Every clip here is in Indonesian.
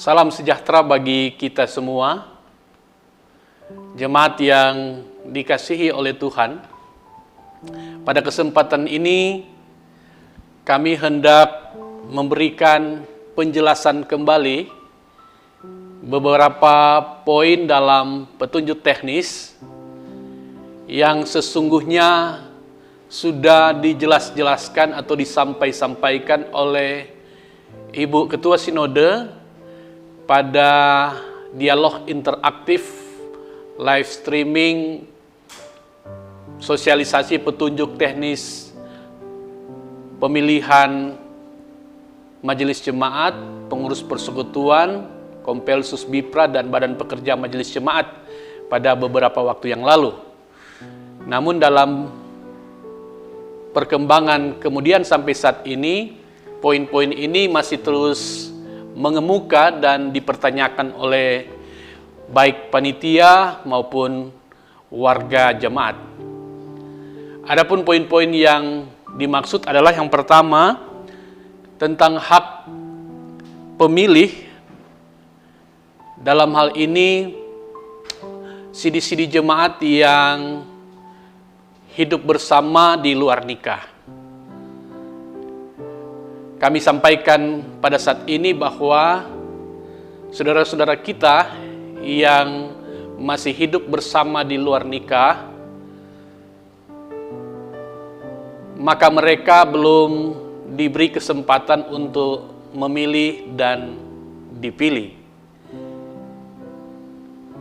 Salam sejahtera bagi kita semua, jemaat yang dikasihi oleh Tuhan. Pada kesempatan ini, kami hendak memberikan penjelasan kembali beberapa poin dalam petunjuk teknis yang sesungguhnya sudah dijelaskan atau disampaikan oleh Ibu Ketua Sinode pada dialog interaktif live streaming sosialisasi petunjuk teknis pemilihan Majelis Jemaat, Pengurus Persekutuan, Kompelsus Bipra, dan Badan Pekerja Majelis Jemaat pada beberapa waktu yang lalu. Namun dalam perkembangan kemudian sampai saat ini, poin-poin ini masih terus mengemuka dan dipertanyakan oleh baik panitia maupun warga jemaat. Adapun poin-poin yang dimaksud adalah yang pertama tentang hak pemilih, dalam hal ini sidi-sidi jemaat yang hidup bersama di luar nikah. Kami sampaikan pada saat ini bahwa saudara-saudara kita yang masih hidup bersama di luar nikah, maka mereka belum diberi kesempatan untuk memilih dan dipilih.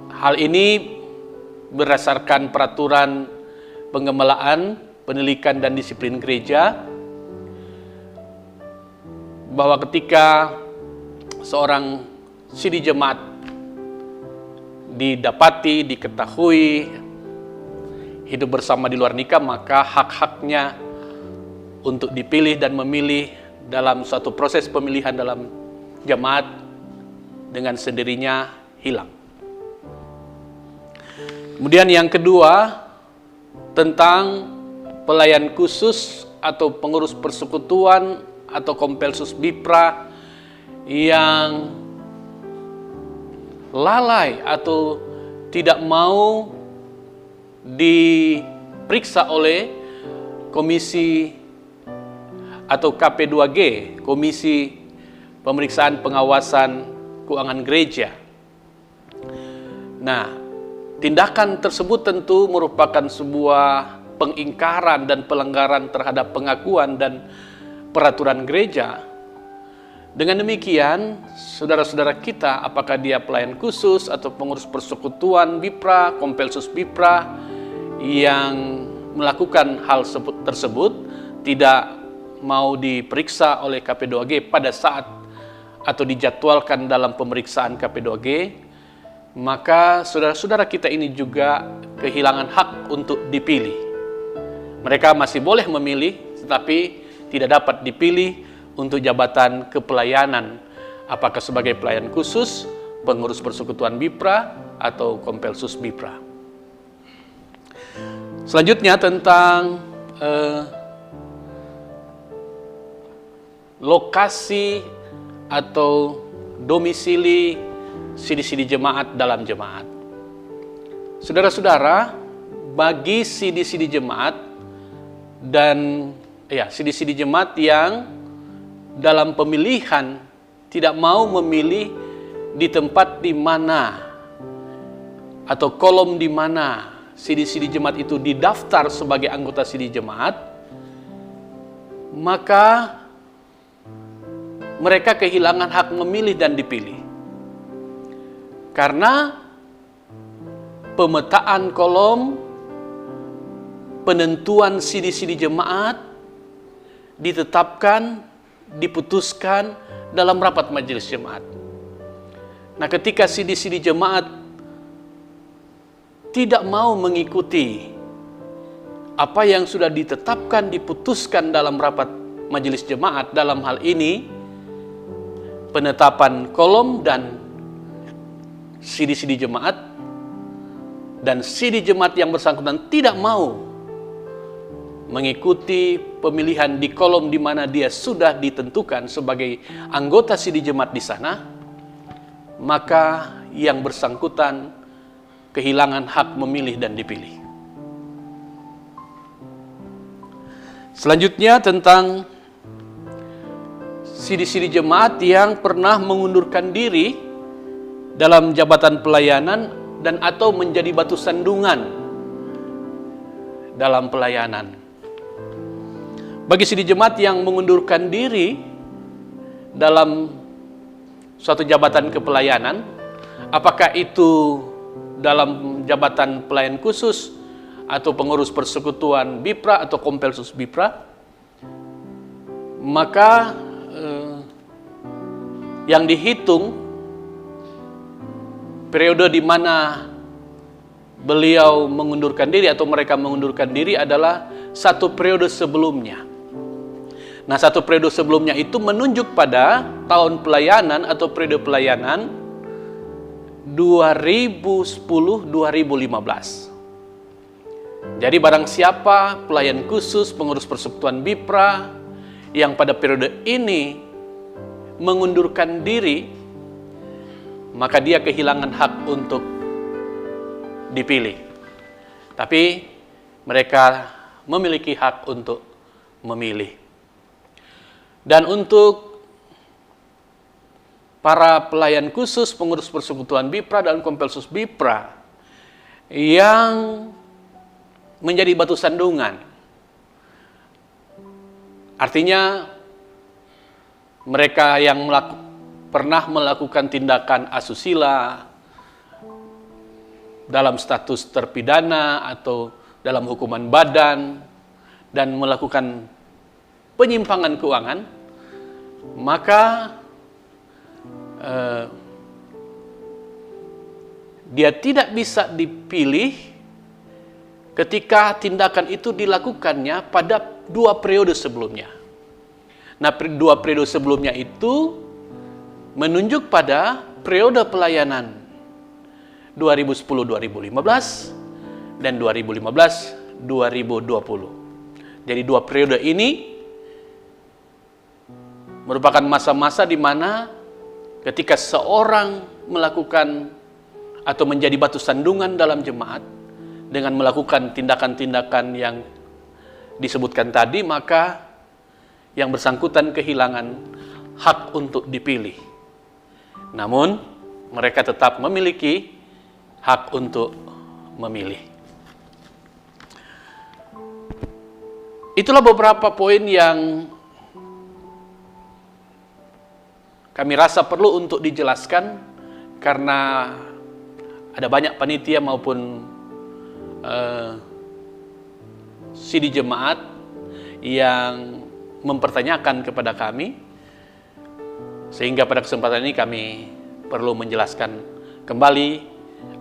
Hal ini berdasarkan peraturan penggemelaan, pendidikan dan disiplin gereja, bahwa ketika seorang sidi jemaat diketahui hidup bersama di luar nikah, maka hak-haknya untuk dipilih dan memilih dalam suatu proses pemilihan dalam jemaat dengan sendirinya hilang. Kemudian yang kedua, tentang pelayan khusus atau pengurus persekutuan atau Kompelsus Bipra yang lalai atau tidak mau diperiksa oleh komisi atau KP2G, Komisi Pemeriksaan Pengawasan Keuangan Gereja. Nah, tindakan tersebut tentu merupakan sebuah pengingkaran dan pelanggaran terhadap pengakuan dan peraturan gereja. Dengan demikian, saudara-saudara kita, apakah dia pelayan khusus atau pengurus persekutuan Bipra, Kompelsus Bipra, yang melakukan hal tersebut tidak mau diperiksa oleh KP2G pada saat atau dijadwalkan dalam pemeriksaan KP2G, maka saudara-saudara kita ini juga kehilangan hak untuk dipilih. Mereka masih boleh memilih, tetapi tidak dapat dipilih untuk jabatan kepelayanan, apakah sebagai pelayan khusus, pengurus persekutuan Bipra, atau Kompelsus Bipra. Selanjutnya tentang lokasi atau domisili sidi-sidi jemaat dalam jemaat. Saudara-saudara, bagi sidi-sidi jemaat dan sidi-sidi jemaat yang dalam pemilihan tidak mau memilih di tempat di mana atau kolom di mana sidi-sidi jemaat itu didaftar sebagai anggota sidi jemaat, maka mereka kehilangan hak memilih dan dipilih. Karena pemetaan kolom, penentuan sidi-sidi jemaat ditetapkan, diputuskan dalam rapat majelis jemaat. Nah, ketika sidi-sidi jemaat tidak mau mengikuti apa yang sudah ditetapkan, diputuskan dalam rapat majelis jemaat, dalam hal ini penetapan kolom dan sidi-sidi jemaat, dan sidi jemaat yang bersangkutan tidak mau mengikuti pemilihan di kolom di mana dia sudah ditentukan sebagai anggota sidi jemaat di sana, maka yang bersangkutan kehilangan hak memilih dan dipilih. Selanjutnya tentang siri-siri jemaat yang pernah mengundurkan diri dalam jabatan pelayanan dan atau menjadi batu sandungan dalam pelayanan. Bagi siri jemaat yang mengundurkan diri dalam suatu jabatan kepelayanan, apakah itu dalam jabatan pelayan khusus atau pengurus persekutuan BIPRA atau Kompelsus BIPRA, maka yang dihitung periode di mana beliau mengundurkan diri atau mereka mengundurkan diri adalah satu periode sebelumnya. Nah, satu periode sebelumnya itu menunjuk pada tahun pelayanan atau periode pelayanan 2010-2015. Jadi barang siapa pelayan khusus pengurus persekutuan BIPRA yang pada periode ini mengundurkan diri, maka dia kehilangan hak untuk dipilih. Tapi mereka memiliki hak untuk memilih. Dan untuk para pelayan khusus pengurus persekutuan BIPRA dan Kompelsus BIPRA yang menjadi batu sandungan, artinya mereka yang pernah melakukan tindakan asusila dalam status terpidana atau dalam hukuman badan dan melakukan penyimpangan keuangan, maka dia tidak bisa dipilih ketika tindakan itu dilakukannya pada 2 periode sebelumnya. Nah, 2 periode sebelumnya itu menunjuk pada periode pelayanan 2010-2015 dan 2015-2020. Jadi 2 periode ini merupakan masa-masa di mana ketika seorang melakukan atau menjadi batu sandungan dalam jemaat dengan melakukan tindakan-tindakan yang disebutkan tadi, maka yang bersangkutan kehilangan hak untuk dipilih. Namun, mereka tetap memiliki hak untuk memilih. Itulah beberapa poin yang kami rasa perlu untuk dijelaskan karena ada banyak panitia maupun sidi jemaat yang mempertanyakan kepada kami, sehingga pada kesempatan ini kami perlu menjelaskan kembali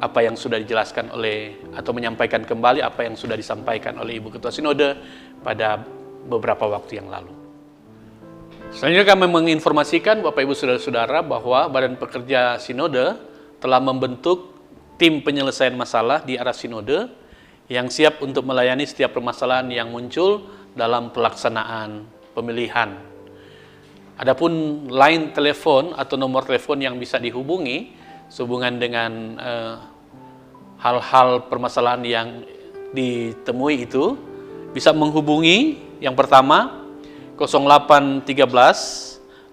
apa yang sudah dijelaskan oleh atau menyampaikan kembali apa yang sudah disampaikan oleh Ibu Ketua Sinode pada beberapa waktu yang lalu. Selanjutnya kami menginformasikan Bapak Ibu Saudara-saudara bahwa Badan Pekerja Sinode telah membentuk tim penyelesaian masalah di arah Sinode yang siap untuk melayani setiap permasalahan yang muncul dalam pelaksanaan pemilihan. Adapun line telepon atau nomor telepon yang bisa dihubungi sehubungan dengan hal-hal permasalahan yang ditemui itu bisa menghubungi yang pertama 0813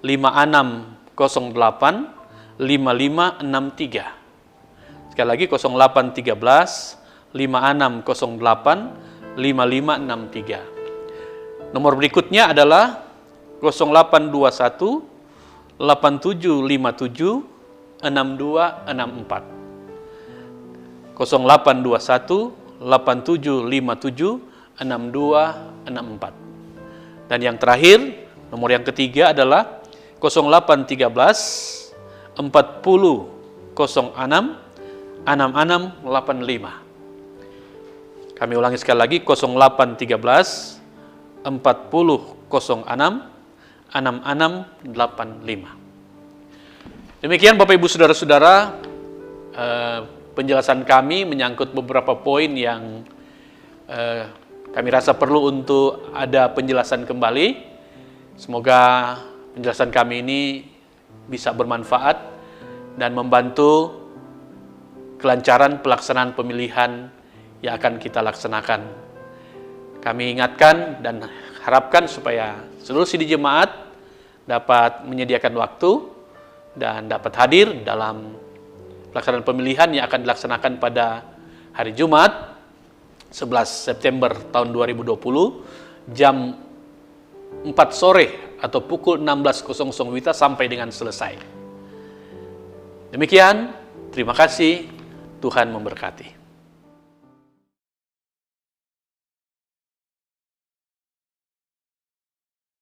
5608 5563. Sekali lagi 0813 5608 5563. Nomor berikutnya adalah 0821 8757 6264. 0821 8757 6264. Dan yang terakhir, nomor yang ketiga adalah 0813 40 06 6685. Kami ulangi sekali lagi 0813 40 06 6685. Demikian Bapak Ibu Saudara-saudara, penjelasan kami menyangkut beberapa poin yang kami rasa perlu untuk ada penjelasan kembali. Semoga penjelasan kami ini bisa bermanfaat dan membantu kelancaran pelaksanaan pemilihan yang akan kita laksanakan. Kami ingatkan dan harapkan supaya seluruh sidih jemaat dapat menyediakan waktu dan dapat hadir dalam pelaksanaan pemilihan yang akan dilaksanakan pada hari Jumat 11 September tahun 2020 jam 4 sore atau pukul 16.00 WITA sampai dengan selesai. Demikian, terima kasih, Tuhan memberkati.